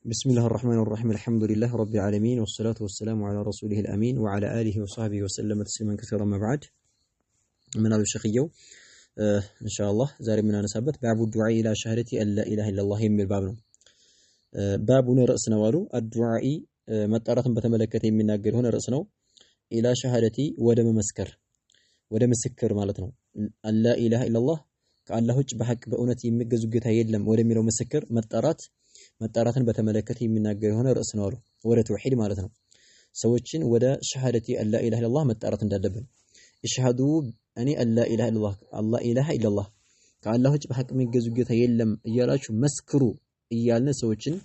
بسم الله الرحمن الرحيم الحمد لله رب العالمين والصلاة والسلام على رسوله الأمين وعلى آله وصحبه وسلم تسليما كثيرا ما بعد من هذا الشيخيو إن شاء الله زاري من أنا سابت باب الدعاء إلى شهادة أن لا إله إلا الله من بابنا بابنا رأسنا والو الدعاء متأرة بتملكته من ناقر هنا رأسنا إلى شهادتي ودم مسكر مالتنا أن لا إله إلا الله كالله بحق بأونتي يمجز جتها يدلم ودم مسكر متأرة بتملكته من ناقر هنا رأسنا والو ولا توحيد مالتنا سوتشين ودا شهادتي أن لا إله إلا الله متأرة دلبن اشهدوا أني أن لا إله إلا الله إله إلا الله كالله بحق يمجز جتها يدلم يلاش مسكروا إيالنا سوتشين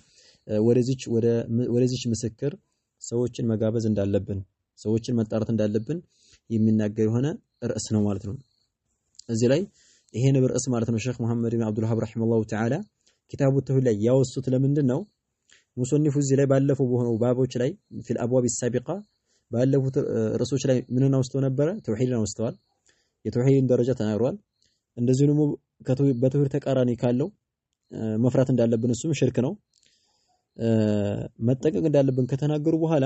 ወደዚች ምስክር ሰዎችን መጋበዝ እንዳለብን ሰዎችን መጣራት እንዳለብን የሚናገር የሆነ ርዕስ ነው ማለት ነው። እዚህ ላይ ይሄን ርዕስ ማለት ነው ሼክ መሐመድ ኢብኑ አብዱል ወሃብ ረሂመሁላሁ ተዓላ ኪታቡ ተውሂድ ላይ ያወሱት ለምንድን ነው? ሙሰኒፉ እዚህ ላይ ባለፈው በሆነው ባቦች ላይ في الابواب السابقه ባለፉት ርዕሶች ላይ ምንን አውስተው ነበረ? ተውሂድን አውስተዋል። የተውሂድን ደረጃ ተናግሯል። እንደዚህ ደግሞ በተውሂድ ተቃራኒ ካለው መፍራት እንዳለብን እሱም ሽርክ ነው መጠቀቅ እንዳለብን ከተናገሩ በኋላ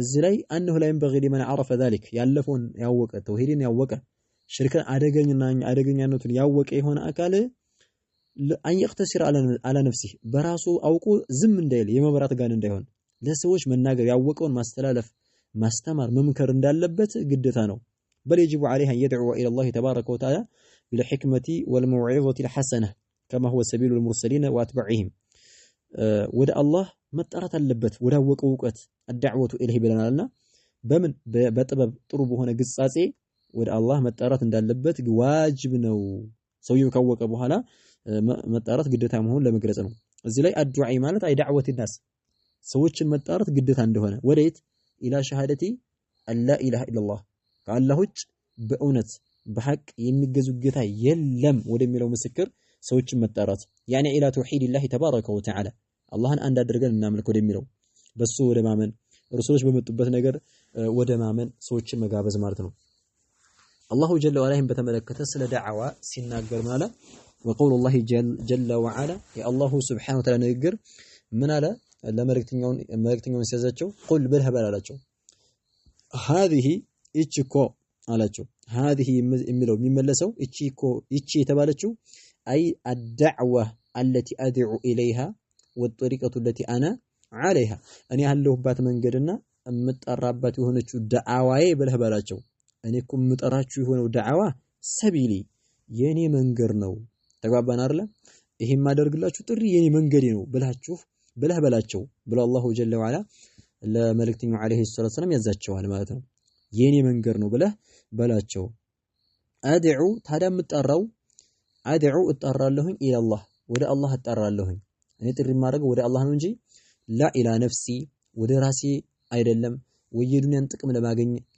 እዚህ ላይ አንሁ ላይም በግዲ ማን عرف ذلك ያለፈውን ያወቀ ተውሂድን ያወቀ ሽርክን አደገኛነቱን ያወቀ የሆነ አካል አን يقتصر على نفسه በራሱ አውቆ ዝም እንዳይል የመብራት ጋር እንዳይሆን ለሰዎች መናገር ያወቀውን ማስተላለፍ ማስተማር መምከር እንዳለበት ግዴታ ነው بل يجب عليه ان يدعو الى الله تبارك وتعالى بالحكمه والموعظه الحسنه كما هو سبيل المرسلين واتباعهم ወደ አላህ መጣራት አለበት ወዳወቀው ዕውቀት አድዕወቱ ኢለይሂ ብለናልና በምን በጥበብ ጥሩ በሆነ ግጻጼ ወደ አላህ መጣራት እንዳለበት ዋጅብ ነው ሰውየው ካወቀ በኋላ መጣራት ግዴታ መሆን ለመግለጽ ነው እዚህ ላይ አድዱዓ ማለት አይ ዳዕወት الناس ሰዎችን መጣራት ግዴታ እንደሆነ ወዴት ኢላ ሸሃደቲ አላ ኢላሃ ኢላላህ ከአላህ ውጭ በእውነት በሐቅ የሚገዙ ጌታ የለም ወደሚለው ምስክር ሰዎችን መጣራት ያኔ ኢላ ተውሂድላህ ተባረከ ወተዓላ አላህን አንድ አድርገን እናምልክ ወደሚለው በሱ ወደ ማመን ረሱሎች በመጡበት ነገር ወደ ማመን ሰዎችን መጋበዝ ማለት ነው አላሁ ጀለ ወዐላህም በተመለከተ ስለ ዳዕዋ ሲናገር ማለት ወቀውሉ ላህ ጀለ ወዐላ የአላሁ ሱብሓነሁ ወተዓላ ንግግር ምን አለ ለመልእክተኛውን ሲያዛቸው ቁል ብለህ በላላቸው هذه እቺኮ አላቸው هذه የሚለው የሚመለሰው እቺ የተባለችው أي الدعوة التي أدعو إليها والطريقة التي أنا عليها أني هلو بات من قدنا متقربات يهونچو دعواي بله بلاچو أني كم متقراچو يهونو دعوا سبيلي يني منقر نو تقبابان أرلا إهم ما درقلاچو تري يني منقري نو بله بلاچو بلا الله جل وعلا لملكتين عليه الصلاة والسلام يزاچو على مالتنا يني منقر نو بلاچو أدعو تهدا متقراو አድዑ እጣራለሁኝ ኢላላህ ወደ አላህ እጣራለሁኝ እኔ ጥሪ ማድረገው ወደ አላህ ነው እንጂ ላ ኢላ ነፍሲ ወደ ራሴ አይደለም ወይ የዱንያን ጥቅም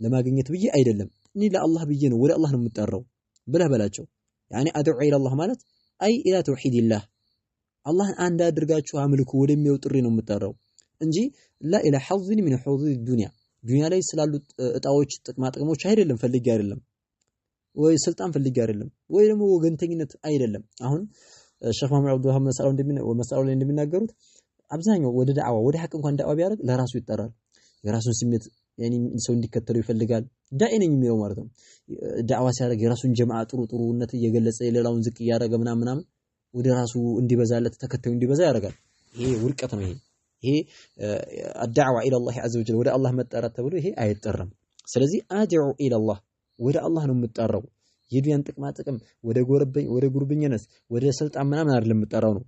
ለማግኘት ብዬ አይደለም እኔ ለአላህ ብዬ ነው ወደ አላህ ነው የምጣራው ብለህ በላቸው ያኒ አድዑ ኢላላህ ማለት አይ ኢላ ተውሂድላህ አላህን አንድ አድርጋችሁ አምልኩ ወደሚለው ጥሪ ነው የምጣራው እንጂ ላ ኢላ ሐዝን ሚን ሑዙዝ ዱንያ ላይ ስላሉ እጣዎች ጥቅሞች አይደለም ፈልጌ አይደለም ወይ ስልጣን ፈልጌ አይደለም ወይ ደግሞ ወገንተኝነት አይደለም አሁን ሼክ መሐመድ አብዱል ወሃብ መሰላው ላይ እንደሚናገሩት አብዛኛው ወደ ዳዕዋ ወደ ሐቅ እንኳን ዳዕዋ ቢያደርግ ለራሱ ይጠራል የራሱን ስሜት ያኒ ሰው እንዲከተለው ይፈልጋል ዳኢ ነኝ የሚለው ማለት ነው ዳዕዋ ሲያደርግ የራሱን ጀማዓ ጥሩነት እየገለጸ የሌላውን ዝቅ እያደረገ ምናምን ወደ ራሱ እንዲበዛለት ተከታዩ እንዲበዛ ያደርጋል ይሄ ውርቀት ነው ይሄ الدعوه الى الله عز وجل ወደ አላህ መጣራት ተብሎ ይሄ አይጠራም ስለዚህ አድዑ الى الله ወደ አላህ ነው የምጣራው የዱንያን ጥቅም ወደ ጉርብኝነት ወደ ስልጣን ምናምን አይደለም የምጣራው ነው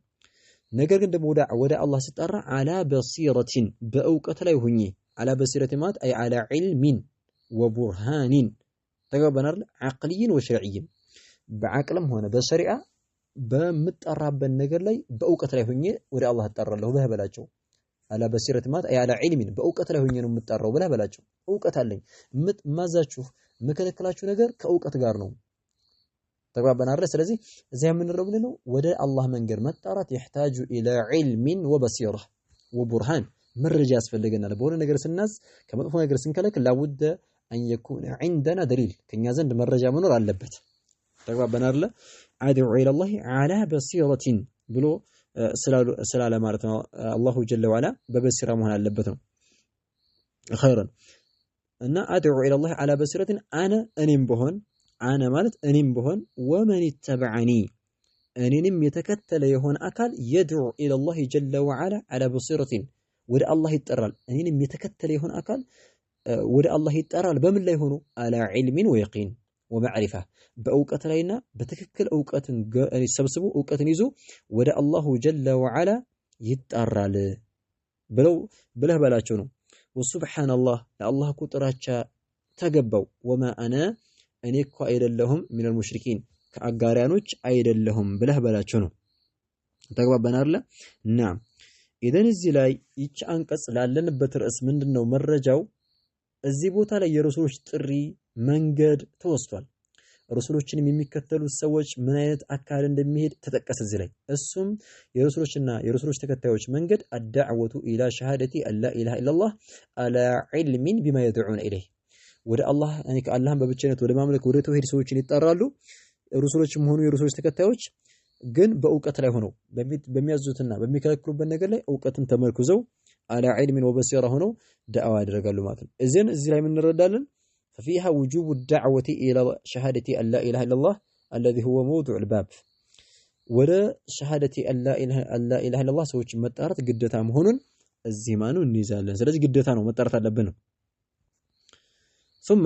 ነገር ግን ደግሞ ወደ አላህ ሲጣራ አላ በሲረቲን በእውቀት ላይ ሆኜ አላ በሲረቲ ማለት አይ አላ ዒልሚን ወቡርሃኒን ተገበናል አቅሊን ወሸርዒን በአቅልም ሆነ በሸሪዓ በምጣራበት ነገር ላይ በእውቀት ላይ ሆኜ ወደ አላህ እጣራለሁ በህበላቸው አላ በሲረቲ ማለት አይ አላ ዒልሚን በእውቀት ላይ ሆኜ ነው የምጣራው በህበላቸው እውቀት አለኝ ማዛችሁ መከለከላችሁ ነገር ከእውቀት ጋር ነው ተግባባን አይደል ስለዚህ እዚያ የምንረው ምንድነው ወደ አላህ መንገድ መጣራት يحتاج الى علم وبصيره وبرهان መረጃ ያስፈልገናል በሆነ ነገር ስናዝ ከመጥፎ ነገር ስንከለክል ላውደ ان يكون عندنا دليل ከኛ ዘንድ መረጃ መኖር አለበት ተግባባን አይደል አድዑ الى الله على بصيره ብሎ ስላለ ማለት ነው። አላሁ ጀለ ወዐላ በበሲራ መሆን አለበት ነው። ኸይረን እና አድዑ ኢለላህ ዐላ በሲረትን አነ ማለት እኔም ብሆን ወመን ተበዐኒ እኔንም የተከተለ የሆነ አካል የድዑ ኢለላህ ጀለ ወዐላ ዐላ በሲረትን ወደ አላህ ይጠራል። እኔንም የተከተለ የሆነ አካል ወደ አላህ ይጠራል። በምን ላይ ሆኖ አላ ዒልሚን ወየቂን ወመዕሪፋ በእውቀት ላይና በትክክል እውቀትን ሰብስቦ እውቀትን ይዞ ወደ አላሁ ጀለ ወዐላ ይጣራል ብለህ በላቸው ነው። ወሱብሓነላህ ለአላህ እኮ ጥራቻ ተገባው። ወማ አነ እኔ እኮ አይደለሁም ሚነል ሙሽሪኪን ከአጋሪያኖች አይደለሁም ብለህ በላቸው ነው። ተግባባን አይደለ? ናም ኢዘን እዚህ ላይ ይቺ አንቀጽ ላለንበት ርዕስ ምንድነው መረጃው? እዚህ ቦታ ላይ የረሱሎች ጥሪ መንገድ ተወስቷል። ረሱሎችንም የሚከተሉት ሰዎች ምን አይነት አካል እንደሚሄድ ተጠቀሰ እዚህ ላይ። እሱም የረሱሎችና የረሱሎች ተከታዮች መንገድ አዳዕወቱ ኢላ ሸሃደቲ አላ ኢላሃ ኢለላህ አላ ዒልሚን ቢማ የድዑነ ኢለይህ ወደ አላህ ከአላህን በብቸኝነት ወደ ማምለክ ወደ ተውሂድ ሰዎችን ይጠራሉ። ረሱሎችም ሆኑ የረሱሎች ተከታዮች ግን በእውቀት ላይ ሆነው በሚያዙትና በሚከለክሉበት ነገር ላይ እውቀትን ተመርኩዘው አላ ዒልሚን ወበሲራ ሆነው ዳዕዋ ያደርጋሉ ማለት ነው። እዚህ ላይ ምን እንረዳለን? ففيها وجوب الدعوة إلى شهادة أن لا إله إلا الله الذي هو موضوع الباب ولا شهادة أن لا إله إلا الله سويش متأرت قدتها مهون الزمان والنزال سلج قدتها متأرت لبنه. ثم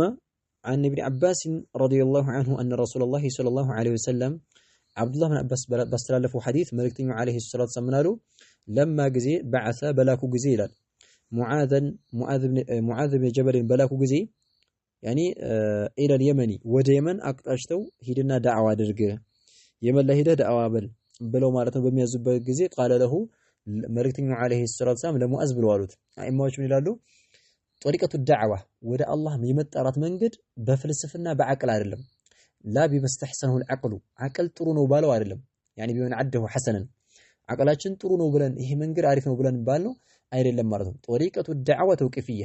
عن ابن عباس رضي الله عنه أن رسول الله صلى الله عليه وسلم عبد الله بن عباس بستلفوا حديث ملكتين عليه الصلاة والسلام لما جزي بعث بلاكو جزيلا معاذ بن جبل بلاكو جزي يعني إلى اليمن ወደ የመን አቅጣጭተው ሂድና ዳዕዋ አድርግ የመን ላይ ሄደህ ዳዕዋ ብለው ማለት ነው በሚያዙበት ጊዜ ቃለ ለሁ መልእክተኛው አለይሂ ሰላቱ ሰላም ለሙአዝ ብለው አሉት። አይማዎች ምን ይላሉ? ጦሪቀቱ ዳዕዋ ወደ አላህ የመጣራት መንገድ በፍልስፍና በአቅል አይደለም። ላ ቢመስተህሰነሁ العقل አቅል ጥሩ ነው ባለው አይደለም። يعني ቢሆን አደሁ ሐሰነን አቅላችን ጥሩ ነው ብለን ይሄ መንገድ አሪፍ ነው ብለን ባልነው አይደለም ማለት ነው። ጦሪቀቱ ዳዕዋ ተውቂፍያ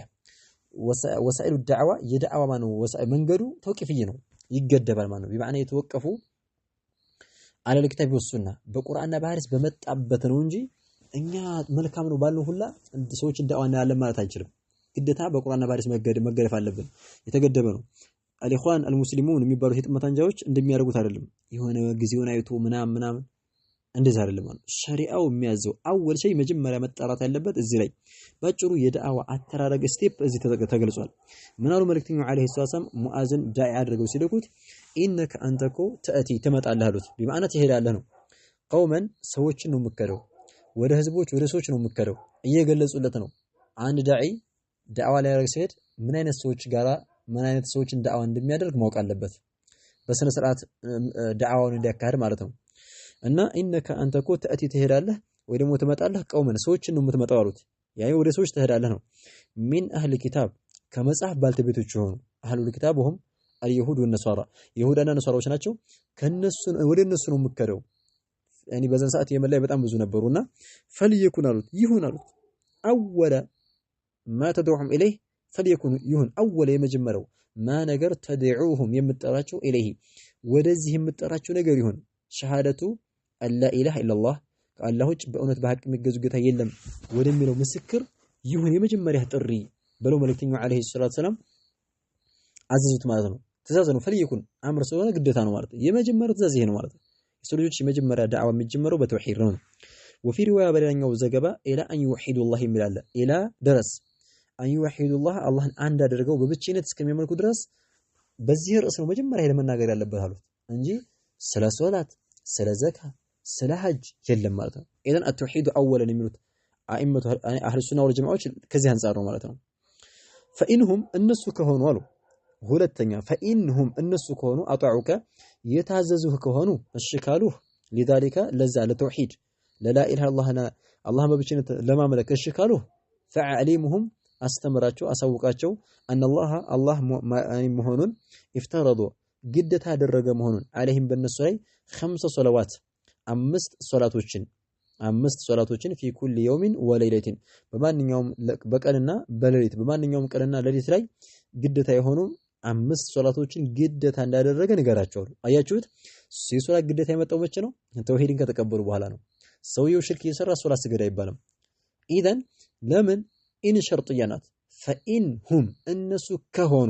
ወሳኢሉ ዳዕዋ የዳዕዋ ማነው መንገዱ ተውቂፍይ ነው ይገደባል ማለት ነው። በማዕና የተወቀፉ አለል ኪታብ ወሱና በቁርአንና በሐዲስ በመጣበት ነው እንጂ እኛ መልካም ነው ባልነው ሁላ ሰዎች ዳዕዋ እናያለን ማለት አይችልም። ግዴታ በቁርአንና በሐዲስ መገደፍ አለብን። የተገደበ ነው። አልኢኽዋን አልሙስሊሙን የሚባሉ የጥመት አንጃዎች እንደሚያደርጉት አይደለም። የሆነ ጊዜውን አይቶ ምናምን እንደዛ አይደለም ማለት ሸሪዓው የሚያዘው አወል ሸይ መጀመሪያ መጣራት ያለበት እዚህ ላይ ባጭሩ የዳዕዋ አተራረግ ስቴፕ እዚህ ተገልጿል። ምናሉ መልእክተኛው አለይሂ ሰላም ሙአዝን ዳዒ አድርገው ሲልኩት ኢነከ አንተኮ ተአቲ ትመጣለህ አሉት። በማዕና ትሄዳለህ ነው። ቀውመን ሰዎችን ነው የምከደው ወደ ህዝቦች ወደ ሰዎች ነው የምከደው እየገለጹለት ነው። አንድ ዳዒ ዳዕዋ ላይ ያደርግ ሲሄድ ምን አይነት ሰዎችን ዳዕዋ እንደሚያደርግ ማወቅ አለበት። በስነ ስርዓት ዳዕዋውን እንዲያካሂድ ማለት ነው። እና ኢነከ አንተኮ ተአቲ ትሄዳለህ ወይ ደግሞ ትመጣለህ ቀውመን ሰዎችን ነው የምትመጣው አሉት። ያኔ ወደ ሰዎች ትሄዳለህ ነው። ሚን አህል ኪታብ ከመጽሐፍ ባልተቤቶች ሆኑ አህሉል ኪታብ ወሁም አልይሁድ ወነሷራ ይሁዳና ነሷራዎች ናቸው። ወደ እነሱ ነው የምከደው። ያኔ በዛን ሰዓት የመን ላይ በጣም ብዙ ነበሩና ፈልየኩን አሉት ይሁን አሉት። አወለ ማ ተድዑሁም ኢለይህ ፈልየኩን ይሁን አወለ የመጀመሪያው ማ ነገር ተድዑሁም የምትጠራቸው ኢለይህ ወደዚህ የምትጠራቸው ነገር ይሁን ሸሃደቱ አላ ኢላሃ ኢላላህ ከአላህ ውጭ በእውነት በሐቅ የሚገዙ ጌታ የለም ወደሚለው ምስክር ይሁን የመጀመሪያ ጥሪ ብለው መልእክተኛው አለይሂ ሰላቱ ሰላም አዘዙት ማለት ነው። ትእዛዝ ነው። ፈልየኩን አምር ስለሆነ ግዴታ ነው ማለት ነው። የመጀመሪያው ትእዛዝ ይሄ ነው ማለት ነው። የሰው ልጆች የመጀመሪያ ዳዕዋ የሚጀመረው በተውሂድ ነው። ወፊ ሪዋያ በሌላኛው ዘገባ ኢላ አን ይወሂዱላህ የሚላለ ኢላ ድረስ አን ይወሂዱላህ አላህን አንድ አድርገው በብቸኝነት እስከሚያመልኩ ድረስ በዚህ ርዕስ ነው መጀመሪያ ለመናገር ያለበት አሉት እንጂ ስለ ሶላት ስለ ዘካ ስለ ሐጅ የለም ማለት ነው። ኢዘን አተውሂዱ አወለን የሚሉት አኢመቱ አህሉ ሱና ወል ጀማዓዎች ከዚህ አንፃር ነው ማለት ነው። ፈኢንሁም እነሱ ከሆኑ አሉ ሁለተኛ ፈኢንሁም እነሱ ከሆኑ አጣዑከ የታዘዙህ ከሆኑ እሺ ካሉህ لذلك ለዛ ለተውሂድ ለላ ኢላሃ ኢላላህ አላህን በብቸኝነት ለማምለክ እሺ ካሉህ ፈዐሊሙሁም አስተምራቸው አሳውቃቸው አላህ መሆኑን ይፍተረዱ ግዴታ ያደረገ መሆኑን አለይሂም በእነሱ ላይ 5 ሶላዋት 5 ሶላቶችን ፊ ኩል የውሚን ወለይለቲን በማንኛውም በቀንና በሌሊት በማንኛውም ቀንና ሌሊት ላይ ግዴታ የሆኑ 5 ሶላቶችን ግዴታ እንዳደረገ ንገራቸው። አያችሁት? የሶላት ግዴታ የመጣው መቼ ነው? ተውሂድን ከተቀበሉ በኋላ ነው። ሰውየው ሽርክ እየሰራ ሶላት ስገድ አይባልም። ኢዘን ለምን ኢን ሸርጥያ ናት። ፈኢንሁም እነሱ ከሆኑ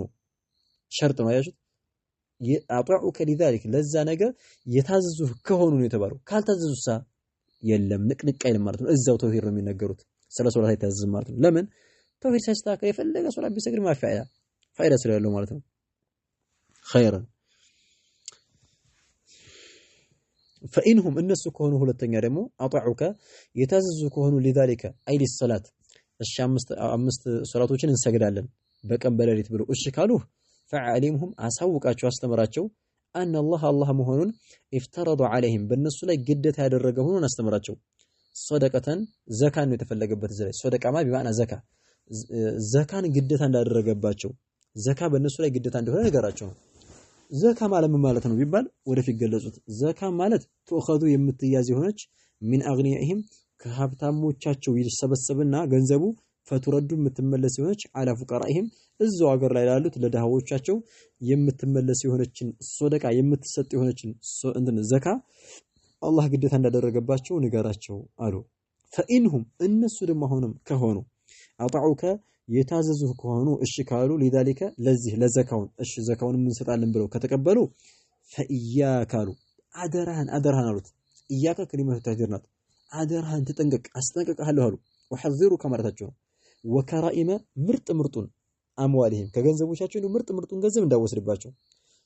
ሸርጥ ነው ያያችሁት። አጧዑከ ሊዛሊክ ለዛ ነገር የታዘዙህ ከሆኑ ነው የተባለው። ካልታዘዙሳ የለም ንቅንቅ አይልም ማለት ነው። እዛው ተውሂድ ነው የሚነገሩት። ስለ ሶላት አይታዘዝም ማለት ነው። ለምን ተውሂድ ሳይስተካከል የፈለገ ሶላት ቢሰግድ ፋይዳ ስለሌለው ማለት ነው። ኸይረን ፈኢንሁም እነሱ ከሆኑ ሁለተኛ ደግሞ አጧዑከ የታዘዙ ከሆኑ ሊዛሊከ አይ ሊሰላት እሺ አምስት ሶላቶችን እንሰግዳለን በቀን በሌሊት ብለው እሺ ካሉህ ፈዓሊምሁም አሳውቃቸው አስተምራቸው አን አላህ መሆኑን ኢፍተረዱ ዐለይሂም በእነሱ ላይ ግዴታ ያደረገ መሆኑን አስተምራቸው። ሶደቀተን ዘካን ነው የተፈለገበት እዚህ ላይ ሶደቃማ ቢማዕና ዘካን ግዴታ እንዳደረገባቸው ዘካ በእነሱ ላይ ግዴታ እንደሆነ ነገራቸው። ዘካ ማለት ምን ማለት ነው ቢባል ወደፊት ገለጹት። ዘካ ማለት ተኸዱ የምትያዝ የሆነች ሚን አግኒያሂም ከሀብታሞቻቸው ይሰበሰብና ገንዘቡ ፈቱረዱ የምትመለስ የሆነች አላ ፉቀራኢሂም እዛው ሀገር ላይ ላሉት ለድሃዎቻቸው የምትመለስ የሆነችን ሶደቃ የምትሰጥ የሆነችን ዘካ አላህ ግዴታ እንዳደረገባቸው ንገራቸው አሉ። ፈኢንሁም እነሱ ደግሞ አሁንም ከሆኑ አጣዑከ የታዘዙህ ከሆኑ እሺ ካሉ ሊዛሊከ ለዚህ ለዘካውን እሺ ዘካውን እንሰጣለን ብለው ከተቀበሉ ፈኢያከ አሉ አደራህን አሉት። ኢያከ ከሊመቱ ተህዲር ናት። አደራህን ተጠንቀቅ አስጠንቀቅሃለሁ አሉ። ወሐዚሩከ ማለታቸው ነው። ወከራኢመ ምርጡን አምዋሊሂም ከገንዘቦቻቸው ምርጡን ገንዘብ እንዳወስድባቸው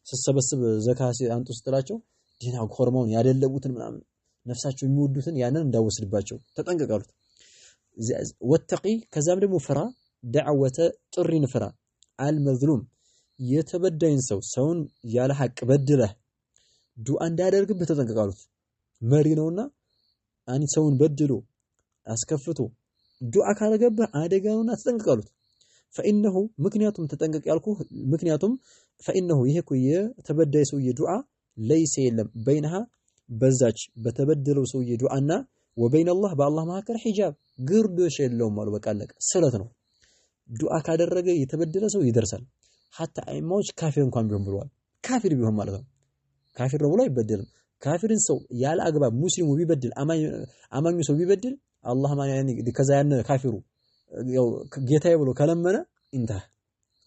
ስሰበስብ ዘካ አንጡ ስትላቸው ዲና ኮርማውን ያደለቡትን ምናምን ነፍሳቸው የሚወዱትን ያንን እንዳወስድባቸው ተጠንቀቃሉት። ወተቂ ከዛም ደግሞ ፍራ ደዕወተ ጥሪን ፍራ አልመዝሉም የተበዳይን ሰውን ያለ ሐቅ በድለህ ዱዓ እንዳያደርግብህ ተጠንቀቃሉት። መሪ ነውና አንተ ሰውን በድሎ አስከፍቶ ዱዓ ካረገብህ አደጋውና ተጠንቀቃሉት። ፈኢነሁ ምክንያቱም ተጠንቀቅ ያልኩህ ምክንያቱም ፈኢነሁ ይሄ እኮ የተበዳይ ሰውዬ ዱዓ ለይሰ የለም በይነሃ በዛች በተበደለው ሰውዬ ዱዓና ወበይነ አላህ በአላህ መካከል ሒጃብ ግርዶሽ የለውም አሉ። በቃ አለቀ። ስለት ነው። ዱዓ ካደረገ የተበደለ ሰው ይደርሳል። ሐታ አይማዎች ካፊር እንኳን ቢሆን ብለዋል። ካፊር ቢሆን ማለት ነው። ካፊር ነው ብሎ አይበደልም። ካፊርን ሰው ያለ አግባብ ሙስሊሙ ቢበድል አማኙ ሰው ቢበድል አላህ ማን ከዛ ያን ካፊሩ ያው ጌታዬ ብሎ ከለመነ እንታ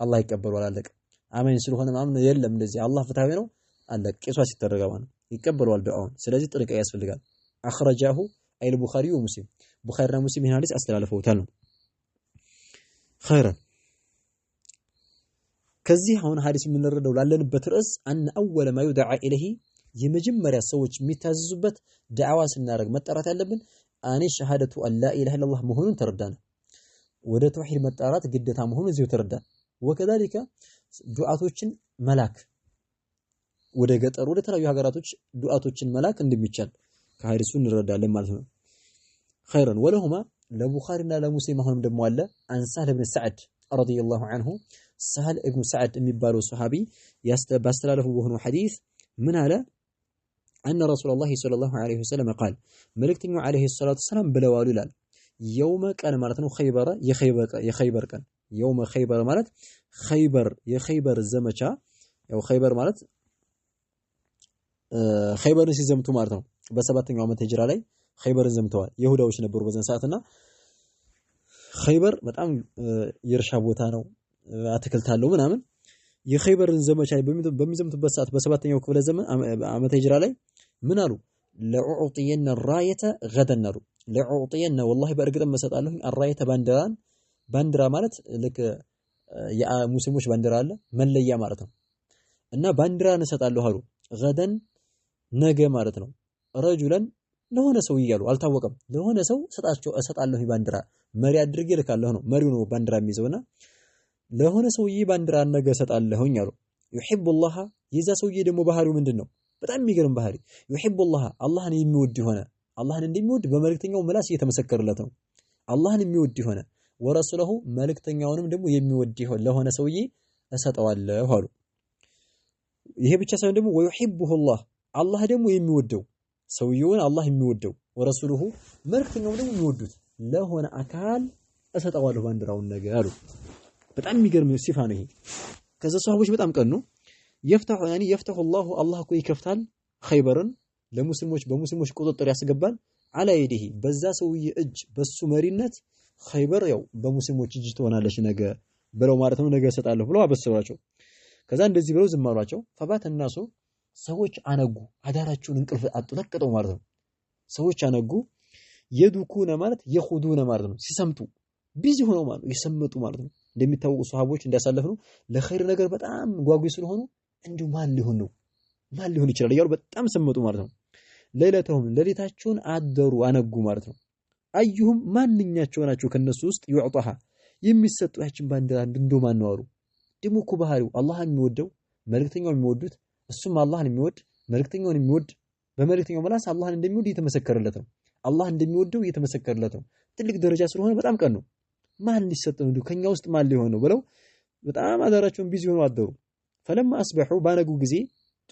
አላህ ይቀበላል። አለቀ። አማኝ ስለሆነ ማምን የለም እንደዚህ አላህ ፍትሃዊ ነው አለቀ። ቂሷስ ይተረጋው ነው ይቀበላል ዱዓውን። ስለዚህ ጥንቃቄ ያስፈልጋል። አኽረጃሁ አይል ቡኻሪ ወሙስሊም ቡኻሪና ሙስሊም ይሄን ሐዲስ አስተላልፈውታል ነው። ኸይረን ከዚህ አሁን ሐዲስ የምንረዳው ላለንበት ርዕስ አን አወለ ማ ይدعى ኢለይሂ የመጀመሪያ ሰዎች የሚታዘዙበት ዳዕዋ ስናደርግ መጣራት ያለብን አኔ ሸሃደቱ አላ ኢላሃ ኢላላህ መሆኑን ተረዳን። ወደ ተውሂድ መጣራት ግዴታ መሆኑን እዚሁ ተረዳን። ወከዛሊከ ዱዓቶችን መላክ ወደ ገጠር ወደ ተለያዩ ሀገራቶች ዱዓቶችን መላክ እንደሚቻል ከሐዲሱ እንረዳለን ማለት ነው። ኸይረን ወለሁማ ለቡኻሪና ለሙስሊም አሁንም ደግሞ አለ አን ሰህል ኢብኑ ሰዕድ ረዲየላሁ ዐንሁ ሰህል ኢብኑ ሰዕድ የሚባለው ሱሐቢ ባስተላለፉ በሆነው ሐዲስ ምን አለ አነ ረሱላላህ ሰለላሁ ዐለይሂ ወሰለም ቃል መልእክተኛው ዐለይሂ ሰላቱ ወሰላም ብለዋል ይላል። የውመ ቀን ማለት ነው ኸይበረ የኸይበር ቀን የውመ ኸይበር ማለት የኸይበር ዘመቻ ያው ኸይበር ማለት ኸይበርን ሲዘምቱ ማለት ነው። በሰባተኛው ዓመት ሂጅራ ላይ ኸይበርን ዘምተዋል። ይሁዳዎች ነበሩ በዛን ሰዓትና ኸይበር በጣም የእርሻ ቦታ ነው፣ አትክልት አለው ምናምን። የኸይበርን ዘመቻ በሚዘምቱበት ሰዓት በሰባተኛው ክፍለ ዘመን ዓመተ ሂጅራ ላይ ምን አሉ? ለኡዕጢየነ ራየተ ገደን አሉ። ለኡዕጢየነ ወላሂ በእርግጥም እሰጣለሁ አራየተ ባንዲራ ማለት ልክ የሙስሊሞች ባንዲራ አለ መለያ ማለት ነው። እና ባንዲራን እሰጣለሁ አሉ ገደን ነገ ማለት ነው። ረጁለን ለሆነ ሰው ይያሉ አልታወቀም። ለሆነ ሰው እሰጣለሁ ባንዲራ መሪ አድርጌ ልካለሁ ነው። መሪው ነው ባንዲራ የሚይዘውና ለሆነ ሰውዬ ባንዲራ ነገ እሰጣለሁኝ አሉ። ይሂቡላህ የዛ ሰውዬ ደግሞ ባህሪው ምንድነው? በጣም የሚገርም ባህሪ ይሂቡላህ አላህን የሚወድ ሆነ አላህን እንደሚወድ በመልእክተኛው ምላስ እየተመሰከረለት ነው። አላህን የሚወድ ሆነ ወረሱለሁ መልእክተኛውንም ደግሞ የሚወድ ሆነ ለሆነ ሰውዬ እሰጠዋለሁ አሉ። ይሄ ብቻ ሳይሆን ደግሞ ወይሂቡላህ አላህ ደግሞ የሚወደው ሰውየውን አላህ የሚወደው ወረሱሉሁ መልእክተኛውም ደግሞ የሚወዱት ለሆነ አካል እሰጠዋለሁ ባንዲራውን ነገ አሉ። በጣም የሚገርም ሲፋ ነው ይሄ። ከዛ ሰሃቦች በጣም ቀኑ የፍታሁ አላህ እኮ ይከፍታል ኸይበርን ለሙስሊሞች በሙስሊሞች ቁጥጥር ያስገባል على يده በዛ ሰውዬ እጅ በሱ መሪነት ኸይበር ያው በሙስሊሞች እጅ ትሆናለች ነገ ብለው ማለት ነው ነገ ሰጣለሁ ብለው አበሰሯቸው ከዛ እንደዚህ ብለው ዝም አሏቸው ፈባት الناس ሰዎች አነጉ አዳራቸውን እንቅልፍ አጡ ለቀጠው ማለት ነው ሰዎች አነጉ የዱኩነ ማለት የኹዱነ ማለት ነው ሲሰምጡ ቢዚ ሆነው ማለት ይሰመጡ ማለት ነው እንደሚታወቁ ሱሐቦች እንዳሳለፍ ነው ለኸይር ነገር በጣም ጓጉ ስለሆኑ እንዲሁ ማን ሊሆን ይችላል እያሉ በጣም ሰመጡ ማለት ነው ሌሊታቸውን ሌሊታቸውን አደሩ አነጉ ማለት ነው አዩሁም ማንኛቸው ናቸው ከነሱ ውስጥ ይعطها የሚሰጡ ያችን ባንዲራ እንደማን ነው አሉ ደሞ እኮ ባህሪው አላህን የሚወደው መልእክተኛው የሚወዱት እሱም አላህን የሚወድ መልእክተኛውን የሚወድ በመልእክተኛው መላስ አላህን እንደሚወድ እየተመሰከረለት ነው አላህ እንደሚወደው እየተመሰከረለት ነው ትልቅ ደረጃ ስለሆነ በጣም ቀን ነው ማን ሊሰጠው ነው ከኛ ውስጥ ማን ሊሆን ነው ብለው በጣም አዳራቸውን ቢዚ ሆነው አደሩ فلما اصبحوا ባነጉ ጊዜ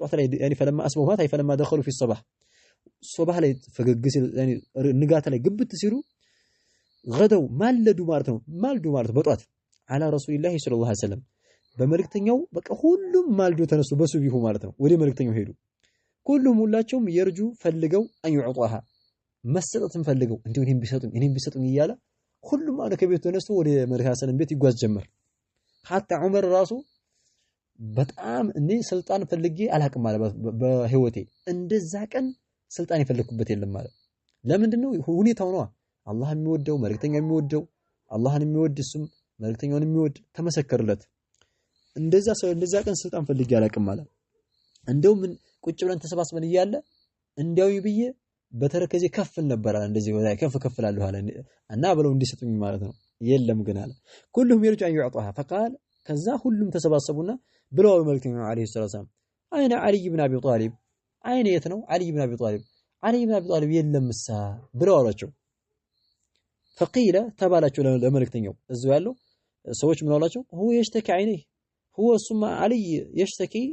ጧት ላይ يعني فلما اصبحوا ማለት فلما دخلوا في الصباح ሶባህ ላይ ፈገግ ሲል يعني ንጋት ላይ ግብት ሲሉ غدው ማለዱ ማለት ነው ማልዱ ማለት በጧት على رسول الله صلى الله عليه وسلم በመልእክተኛው በቃ ሁሉም ማልዶ ተነሱ በሱቢሁ ማለት ነው ወደ መልእክተኛው ሄዱ ሁሉም ሁላቸውም የርጁ ፈልገው አንዩعطها መሰጠትን ፈልገው እንዴ እኔም ቢሰጡኝ ይያላ ሁሉም አለ ከቤቱ ተነስቶ ወደ መልእክተኛው ቤት ይጓዝ ጀመር حتى ዑመር ራሱ በጣም እኔ ስልጣን ፈልጌ አላቅም ማለት በህይወቴ እንደዛ ቀን ስልጣን የፈለኩበት የለም ማለት ለምንድነው ሁኔታው ነው አላህ የሚወደው መልእክተኛው የሚወደው አላህን የሚወድ እሱም መልእክተኛውን የሚወድ ተመሰከረለት እንደዛ ቀን ስልጣን ፈልጌ አላቅም ማለት እንደው ምን ቁጭ ብለን ተሰባስበን ይያለ እንዲያው ይብዬ በተረከዜ ከፍ ነበር አለ እንደዚህ ወላይ ከፍ ላለው አለ እና ብለው እንዲሰጡኝ ማለት ነው የለም ግን አለ ሁሉም ይርጁ يعطها فقال ከዛ ሁሉም ተሰባሰቡና ብለው መልእክተኛው አለይሂ ሰላም አይነ አሊ ኢብኑ አቢ ጣሊብ አይነ የት ነው አሊ ኢብኑ አቢ ጣሊብ የለምሳ ብለው አሏቸው فقيل ተባላቸው ለመልእክተኛው እዛው ያለው ሰዎች ምን አሏቸው هو يشتكي عينيه هو ثم علي يشتكي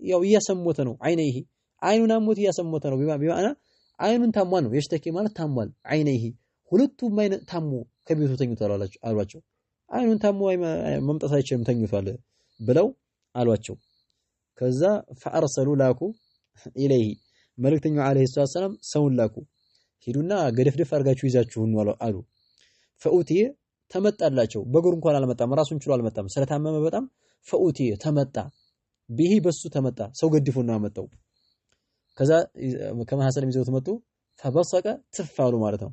ያው እያሰሞተ ነው አይነይሂ አይኑን አሞት እያሰሞተ ነው ቢማና አይኑን ታሟል ነው የሽተኪ ማለት ታሟል አይነይሂ ሁለቱም አይነ ታሞ ከቤቱ ተኝቷል አሏቸው አይኑን ታሞ መምጣት አይችልም ተኝቷል ብለው አሏቸው ከዛ فارسلوا ላኩ ኢለይሂ መልእክተኛው አለይሂ ሰላም ሰውን ላኩ ሄዱና ገደፍደፍ አርጋችሁ ይዛችሁ ነው አሉ فኡቲየ ተመጣላቸው በእግሩ እንኳን አልመጣም ራሱን ችሎ አልመጣም ስለታመመ በጣም فኡቲየ ተመጣ ቢሂ በሱ ተመጣ ሰው ገድፎና አመጣው ከዛ ከመሐሰን ይዘውት መጡ فبصق ትፋሉ ማለት ነው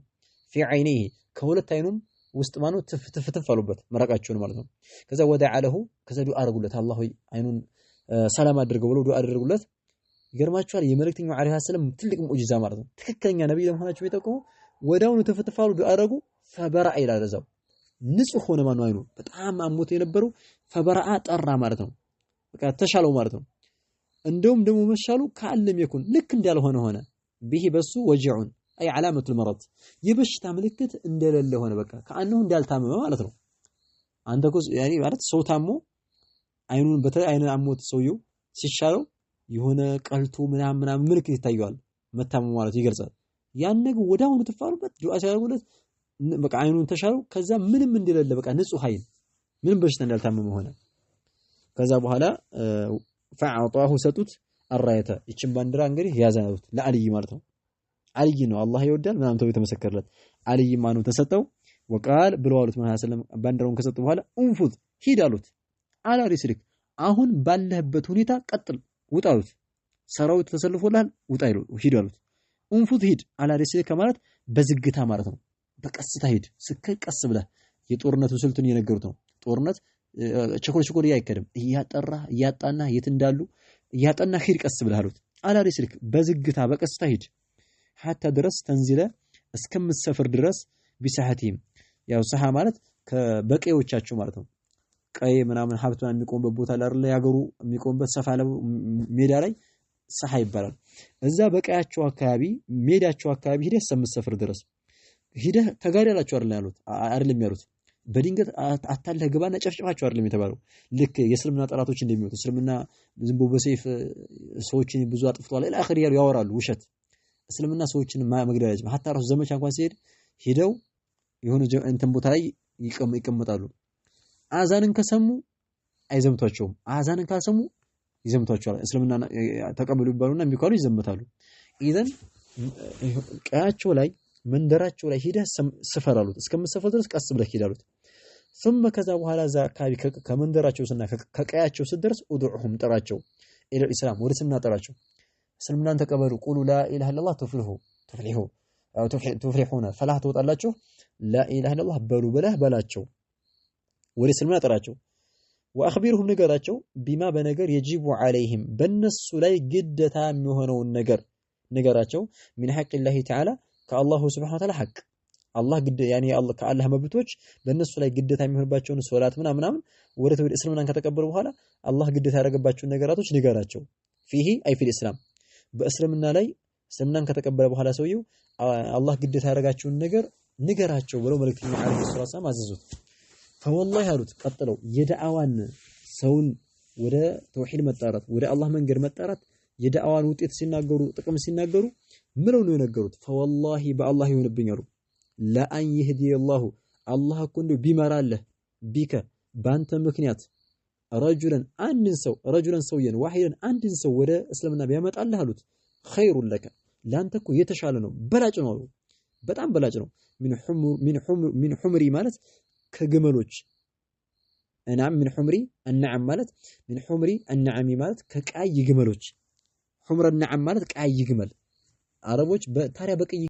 في عينيه ከሁለት አይኑም ውስጥ ማኑ ትፍትፋሉበት መራቃቸውን ማለት ነው ከዛ ወደዓለሁ ከዛ ዱአ አድርጉለት አላህ ሆይ አይኑን ሰላም አድርገው ብለው ዱአ አድርጉለት ይገርማችኋል የመልእክተኛው አለይሂ ሰላም ትልቅ ሙዕጂዛ ማለት ነው ትክክለኛ ነብይ ለመሆናቸው የጠቆሙ ወዳውኑ ትፍትፋሉ ዱአ አድርጉ فبرأ ይላል እዛው ንጹህ ሆነ ማኑ አይኑ በጣም አሞት የነበረው فبرأ ጠራ ማለት ነው በቃ ተሻለው ማለት ነው እንደውም ደግሞ መሻሉ ከዓለም ይኩን ልክ እንዳልሆነ ሆነ ቢሂ በሱ ወጅዑን አይ علامه المرض የበሽታ ምልክት እንደሌለ ሆነ በቃ ከአንሁ እንዳልታመመ ማለት ነው አንተኮ ያኒ ማለት ሰው ታሞ አይኑን አይነ አሞት ሰውየው ሲሻለው የሆነ ቀልቱ ምናምን ምልክት ይታያል መታመሙ ማለት ይገልጻል ያን ነገር ወዳውኑ ተፋሩበት ዱዓ ሲያደርጉለት በቃ አይኑን ተሻለው ከዛ ምንም እንደሌለ በቃ ንጹህ አይን ምንም በሽታ እንዳልታመመ ሆነ ከዛ በኋላ فعطاه ሰጡት አራየተ እቺን ባንዲራ እንግዲህ ያዛኑት ለአልይ ማለት ነው አልይ ነው አላህ ይወዳል ምናምን ተው የተመሰከረለት አልይ ማኑ ተሰጠው ወቃል ብለዋሉት መሐመድ ሰለላሁ ዐለይሂ ወሰለም ባንዲራውን ከሰጡ በኋላ እንፉዝ ሂድ አሉት አላ ሪስሊክ አሁን ባለህበት ሁኔታ ቀጥል ውጣሉት ሰራዊት ተሰልፎላል ውጣ ይሉ ሂድ አሉት እንፉዝ ሂድ አላ ሪስሊክ ማለት በዝግታ ማለት ነው በቀስታ ሂድ ስከቀስ ብለህ የጦርነቱ ስልቱን እየነገሩት ነው ጦርነት ቸኮል ያይከደም እያጠራ እያጣና የት እንዳሉ እያጠና ኺር ቀስ ብለህ አሉት አላ ሪስሊክ በዝግታ በቀስታ ሂድ حتى ድረስ ተንዚለ እስከምትሰፍር ድረስ ቢሰሐቲም ያው ሰሃ ማለት ከበቀዮቻቸው ማለት ነው ቀይ ምናምን ሀብቷን የሚቆምበት ቦታ ላይ አይደል ያገሩ የሚቆምበት ሰፋ ያለ ሜዳ ላይ ሰሃ ይባላል እዛ በቀያቸው አካባቢ ሜዳቸው አካባቢ ሄደህ እስከምትሰፍር ድረስ ሄደህ ተጋዳላቸው አይደለም ያሉት በድንገት አታለህ ግባና ጨፍጭፋቸው አይደለም የተባለው ልክ የእስልምና ጠላቶች እንደሚወጡ እስልምና ዝምቦ በሰይፍ ሰዎችን ብዙ አጥፍቷል ኢላ አኺር ያወራሉ ውሸት እስልምና ሰዎችን መግደል አይችልም hatta ራሱ ዘመቻ እንኳን ሲሄድ ሄደው የሆነ እንትን ቦታ ላይ ይቀመጣሉ አዛንን ከሰሙ አይዘምቷቸውም አዛንን ካልሰሙ ይዘምቷቸዋል እስልምና ተቀበሉ ይባሉና የሚካሉ ይዘምታሉ ኢዘን ቀያቸው ላይ መንደራቸው ላይ ሂደህ ስፈር አሉት። እስከምትሰፍር ድረስ ቀስ ብለህ ሂድ አሉት። ثم ከዛ በኋላ እዛ አካባቢ ከመንደራቸውና ከቀያቸው ስትደርስ ኡድዑሁም ጥራቸው ኢለል ኢስላም ወደ እስልምና ጥራቸው። እስልምናን ተቀበሉ ቁሉ ላኢላሃ ኢለላህ ቱፍሊሑነ ፈላህ ትወጣላችሁ ላኢላሃ ኢለላህ በሉ ብለህ በላቸው። ወደ እስልምና ጥራቸው። ወአኽቢርሁም ንገራቸው ቢማ በነገር የጂቡ ዐለይሂም በነሱ ላይ ግደታ የሚሆነውን ነገር ንገራቸው። ሚን ሐቂላሂ ተዓላ ከአላሁ ሱብሓነሁ ወተዓላ ሐቅ አላህ ግድ ያኔ ከአላህ መብቶች በእነሱ ላይ ግዴታ የሚሆንባቸውን ሶላት ምናምን ወደ እስልምናን ከተቀበሉ በኋላ አላህ ግዴታ ያደረገባቸውን ነገራቶች ንገራቸው። ፊሂ አይ ፊል እስላም በእስልምና ላይ እስልምናን ከተቀበለ በኋላ ሰውየው አላህ ግዴታ ያደረጋቸውን ነገር ንገራቸው ብለው መልእክተኛ ዓለይሂ ሰላቱ ወሰላም አዘዙት። ፈወላሂ አሉት ቀጥለው የዳዕዋን ሰውን ወደ ተውሂድ መጣራት ወደ አላህ መንገድ መጣራት የዳዕዋን ውጤት ሲናገሩ ጥቅም ሲናገሩ ምለው ነው የነገሩት። ፈወላሂ በአላህ ይሁንብኝ አሉ ለአን ይህዲየላሁ አላህ እኮ እንደው ቢመራለህ ቢከ ባንተ ምክንያት ረጁለን ሰውየን ዋሂደን አንድን ሰው ወደ እስልምና ቢያመጣልህ አሉት ኸይሩን ለከ ለአንተ እኮ የተሻለ ነው በላጭ ነው አሉ። በጣም በላጭ ነው። ሚን ሑምሪ ማለት ከግመሎች እናም ሚን ሑምሪ አናዓም ማለት ሚን ሑምሪ አናዓሚ ማለት ከቀይ ግመሎች ሑምረ አናዓም ማለት ቀይ ግመል አረቦች ታዲያ በቀይ